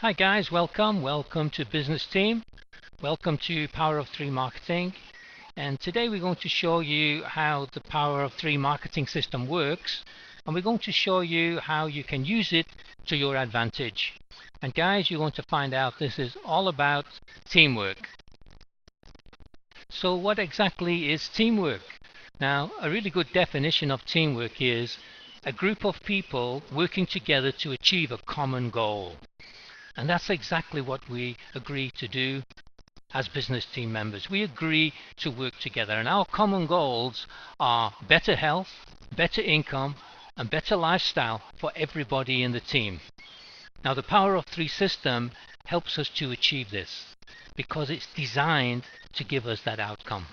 Hi guys, welcome to Business Team. Welcome to Power of 3 Marketing. And today we're going to show you how the Power of 3 marketing system works. And we're going to show you how you can use it to your advantage. And guys, you're going to find out this is all about teamwork. So what exactly is teamwork? Now, a really good definition of teamwork is a group of people working together to achieve a common goal. And that's exactly what we agree to do as business team members. We agree to work together, and our common goals are better health, better income, and better lifestyle for everybody in the team. Now, the Power of 3 system helps us to achieve this because it's designed to give us that outcome.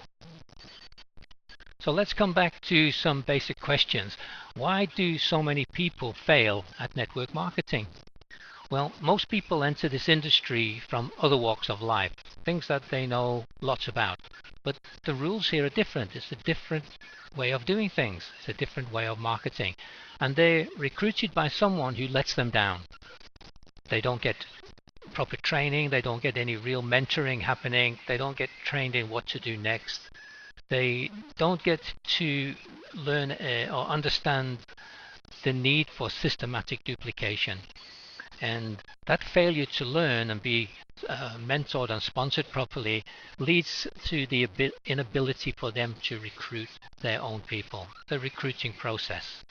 So let's come back to some basic questions. Why do so many people fail at network marketing? Well, most people enter this industry from other walks of life, things that they know lots about. But the rules here are different. It's a different way of doing things. It's a different way of marketing. And they're recruited by someone who lets them down. They don't get proper training. They don't get any real mentoring happening. They don't get trained in what to do next. They don't get to learn or understand the need for systematic duplication. And that failure to learn and be mentored and sponsored properly leads to the inability for them to recruit their own people, the recruiting process.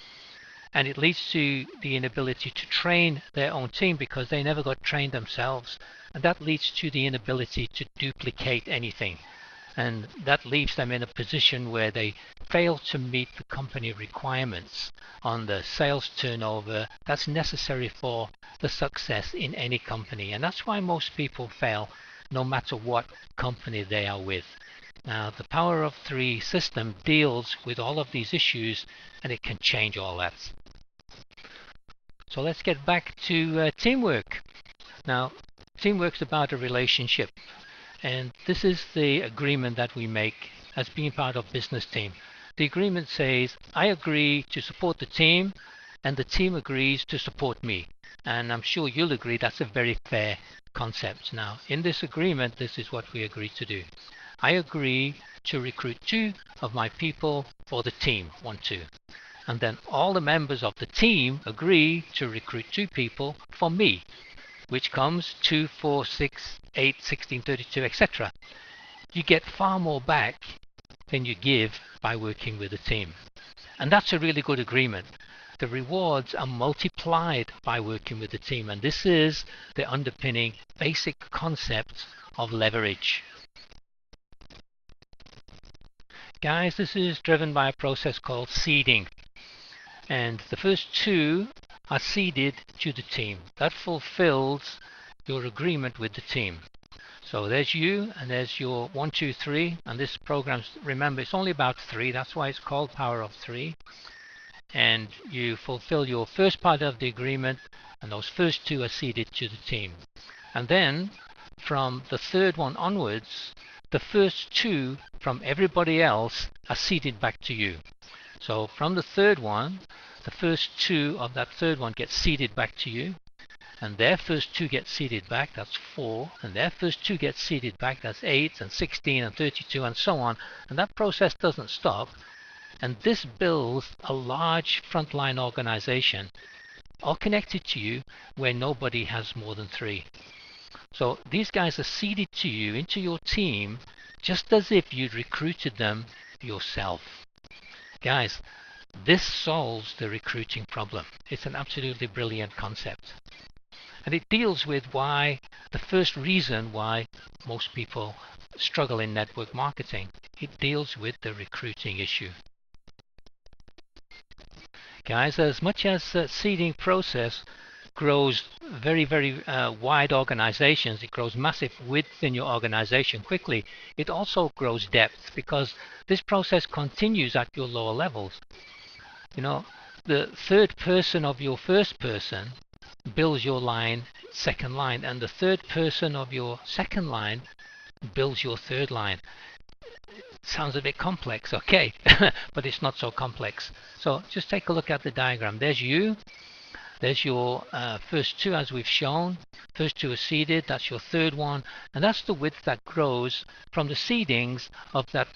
And it leads to the inability to train their own team because they never got trained themselves. And that leads to the inability to duplicate anything. And that leaves them in a position where they fail to meet the company requirements on the sales turnover that's necessary for the success in any company. And that's why most people fail no matter what company they are with. Now, the Power of 3 system deals with all of these issues, and it can change all that. So let's get back to teamwork. Now, teamwork's about a relationship. And this is the agreement that we make as being part of business team. The agreement says, I agree to support the team, and the team agrees to support me. And I'm sure you'll agree that's a very fair concept. Now, in this agreement, this is what we agree to do. I agree to recruit 2 of my people for the team, 1, 2. And then all the members of the team agree to recruit 2 people for me, which comes 2, 4, 6, 8, 16, 32, etc. You get far more back than you give by working with a team. And that's a really good agreement. The rewards are multiplied by working with a team, and this is the underpinning basic concept of leverage. Guys, this is driven by a process called seeding. And the first 2 are seeded to the team. That fulfills your agreement with the team. So there's you, and there's your 1, 2, 3. And this program, remember, it's only about 3. That's why it's called Power of 3. And you fulfill your first part of the agreement, and those first 2 are seeded to the team. And then from the 3rd one onwards, the first 2 from everybody else are seeded back to you. So from the 3rd one, the first 2 of that 3rd one get seeded back to you, and their first 2 get seeded back, that's 4, and their first 2 get seeded back, that's 8 and 16 and 32 and so on. And that process doesn't stop, and this builds a large frontline organization all connected to you where nobody has more than 3. So these guys are seeded to you into your team just as if you'd recruited them yourself. Guys, this solves the recruiting problem. It's an absolutely brilliant concept. And it deals with why, the first reason why most people struggle in network marketing. It deals with the recruiting issue. Guys, as much as the seeding process grows very wide organizations, it grows massive width in your organization quickly, it also grows depth because this process continues at your lower levels. You know, the 3rd person of your 1st person builds your line, 2nd line, and the 3rd person of your 2nd line builds your 3rd line. Sounds a bit complex, okay, but it's not so complex. So just take a look at the diagram. There's you, There's your first two, as we've shown. First two are seeded. That's your third one, and that's the width that grows from the seedings of that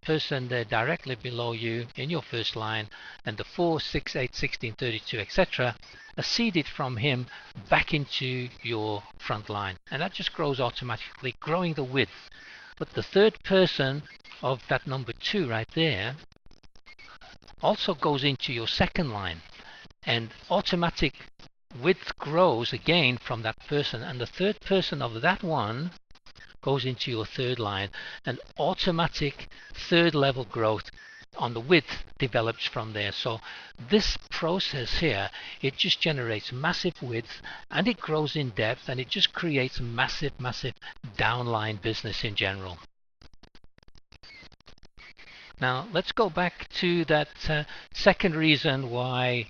person there directly below you in your first line, and the 4, 6, 8, 16, 32, etc. are seeded from him back into your front line, and that just grows automatically, growing the width. But the third person of that number 2 right there also goes into your second line, and automatic width grows again from that person, and the third person of that one goes into your third line, and automatic third level growth on the width develops from there. So this process here, it just generates massive width, and it grows in depth, and it just creates massive downline business in general. Now let's go back to that second reason why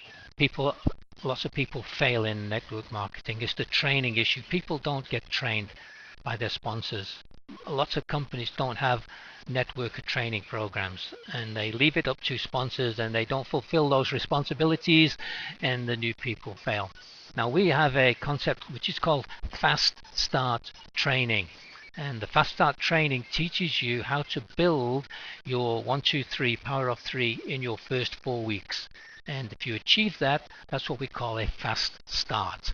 lots of people fail in network marketing is the training issue. People don't get trained by their sponsors. Lots of companies don't have networker training programs, and they leave it up to sponsors, and they don't fulfill those responsibilities, and the new people fail. Now we have a concept which is called Fast Start Training. And the Fast Start Training teaches you how to build your 1, 2, 3 power of 3 in your first 4 weeks. And if you achieve that, that's what we call a fast start.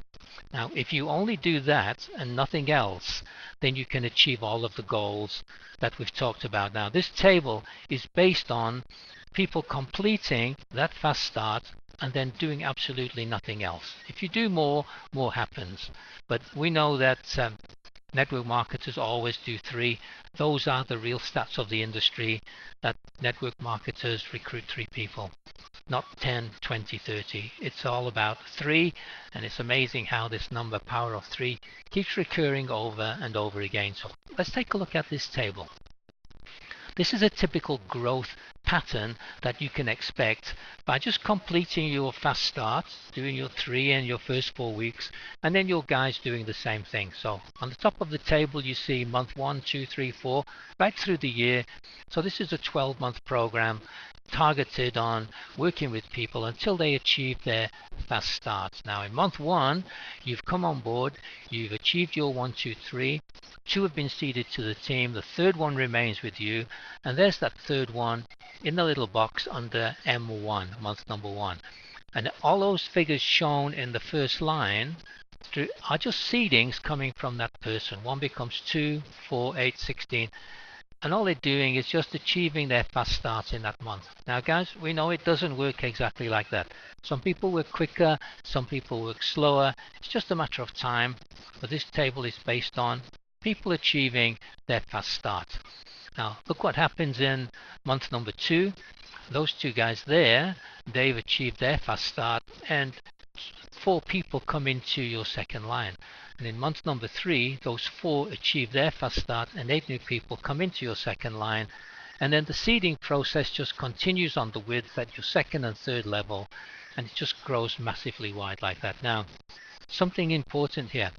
Now, if you only do that and nothing else, then you can achieve all of the goals that we've talked about. Now, this table is based on people completing that fast start and then doing absolutely nothing else. If you do more happens. But we know that network marketers always do 3. Those are the real stats of the industry, that network marketers recruit 3 people, not 10, 20, 30. It's all about 3, and it's amazing how this number, power of 3, keeps recurring over and over again. So let's take a look at this table. This is a typical growth pattern that you can expect by just completing your fast start, doing your 3 in your first 4 weeks, and then your guys doing the same thing. So on the top of the table you see month 1, 2, 3, 4, right through the year. So this is a 12-month program targeted on working with people until they achieve their fast start. Now in month 1, you've come on board, you've achieved your 1, 2, 3, 2 have been seeded to the team, the third one remains with you, and there's that third one in the little box under M1, month number 1. And all those figures shown in the first line are just seedings coming from that person. 1 becomes 2, 4, 8, 16. And all they're doing is just achieving their fast start in that month. Now guys, we know it doesn't work exactly like that. Some people work quicker, some people work slower. It's just a matter of time. But this table is based on people achieving their fast start. Now look what happens in month number 2. Those 2 guys there, they've achieved their fast start, and 4 people come into your second line. And in month number 3, those 4 achieve their fast start, and 8 new people come into your second line. And then the seeding process just continues on the width at your second and third level, and it just grows massively wide like that. Now, something important here.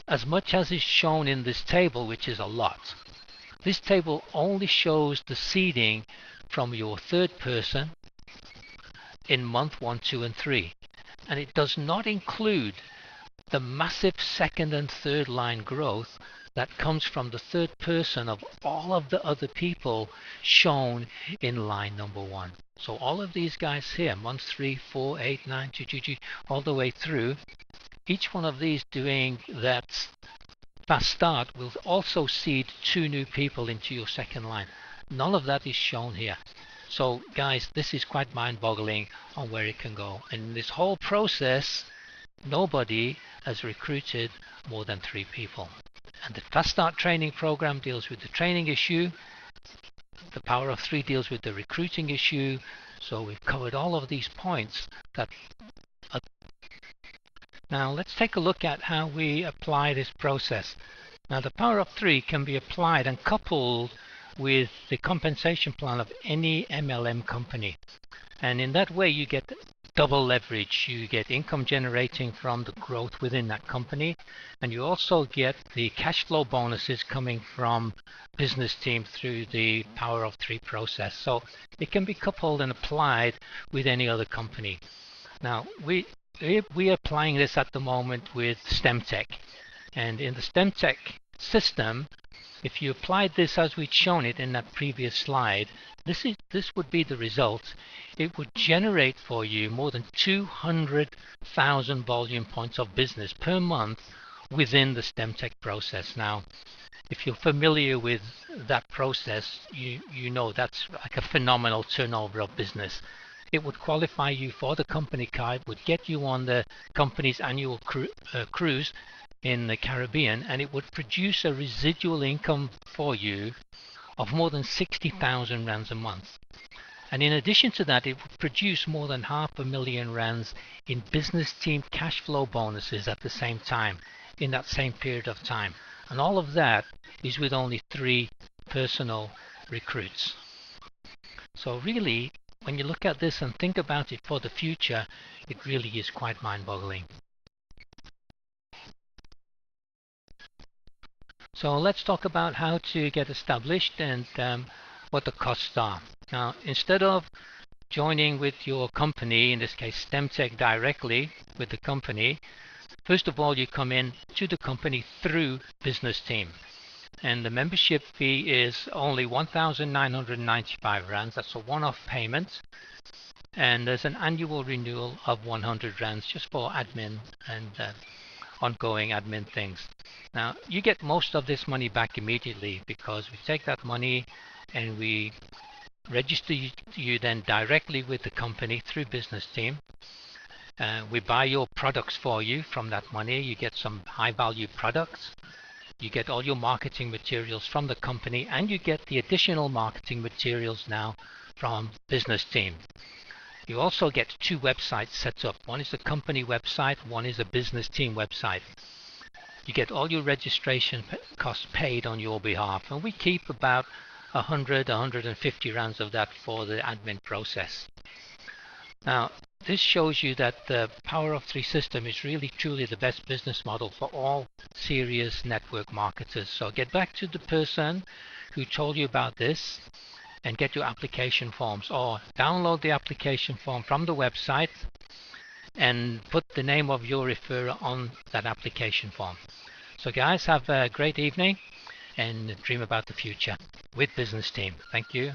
As much as is shown in this table, which is a lot, this table only shows the seeding from your third person in month 1, 2, and 3. And it does not include the massive second and third line growth that comes from the third person of all of the other people shown in line number 1. So all of these guys here, month 3, 4, 8, 9, 2, 2, 2, all the way through, each one of these doing that fast start will also seed 2 new people into your second line. None of that is shown here. So guys, this is quite mind-boggling on where it can go. And in this whole process, nobody has recruited more than 3 people. And the Fast Start training program deals with the training issue. The Power of 3 deals with the recruiting issue. So we've covered all of these points. Now let's take a look at how we apply this process. Now the Power of 3 can be applied and coupled with the compensation plan of any MLM company. And in that way you get double leverage. You get income generating from the growth within that company, and you also get the cash flow bonuses coming from business team through the Power of 3 process. So it can be coupled and applied with any other company. Now we're applying this at the moment with StemTech. And in the StemTech system, if you applied this as we'd shown it in that previous slide, this would be the result. It would generate for you more than 200,000 volume points of business per month within the StemTech process. Now, if you're familiar with that process, you know that's like a phenomenal turnover of business. It would qualify you for the company card, would get you on the company's annual cruise in the Caribbean, and it would produce a residual income for you of more than 60,000 rands a month. And in addition to that, it would produce more than 500,000 rands in business team cash flow bonuses at the same time, in that same period of time. And all of that is with only 3 personal recruits. So really, when you look at this and think about it for the future, it really is quite mind-boggling. So let's talk about how to get established and what the costs are. Now, instead of joining with your company, in this case StemTech, directly with the company, first of all you come in to the company through Business Team. And the membership fee is only 1,995 rands. That's a one-off payment. And there's an annual renewal of 100 rands just for admin and ongoing admin things. Now, you get most of this money back immediately because we take that money and we register you then directly with the company through Business Team. We buy your products for you from that money. You get some high-value products. You get all your marketing materials from the company, and you get the additional marketing materials now from Business Team. You also get 2 websites set up. One is the company website, one is a Business Team website. You get all your registration costs paid on your behalf, and we keep about 150 rands of that for the admin process. Now, this shows you that the Power of 3 system is really truly the best business model for all serious network marketers. So get back to the person who told you about this and get your application forms, or download the application form from the website and put the name of your referrer on that application form. So guys, have a great evening and dream about the future with Business Team. Thank you.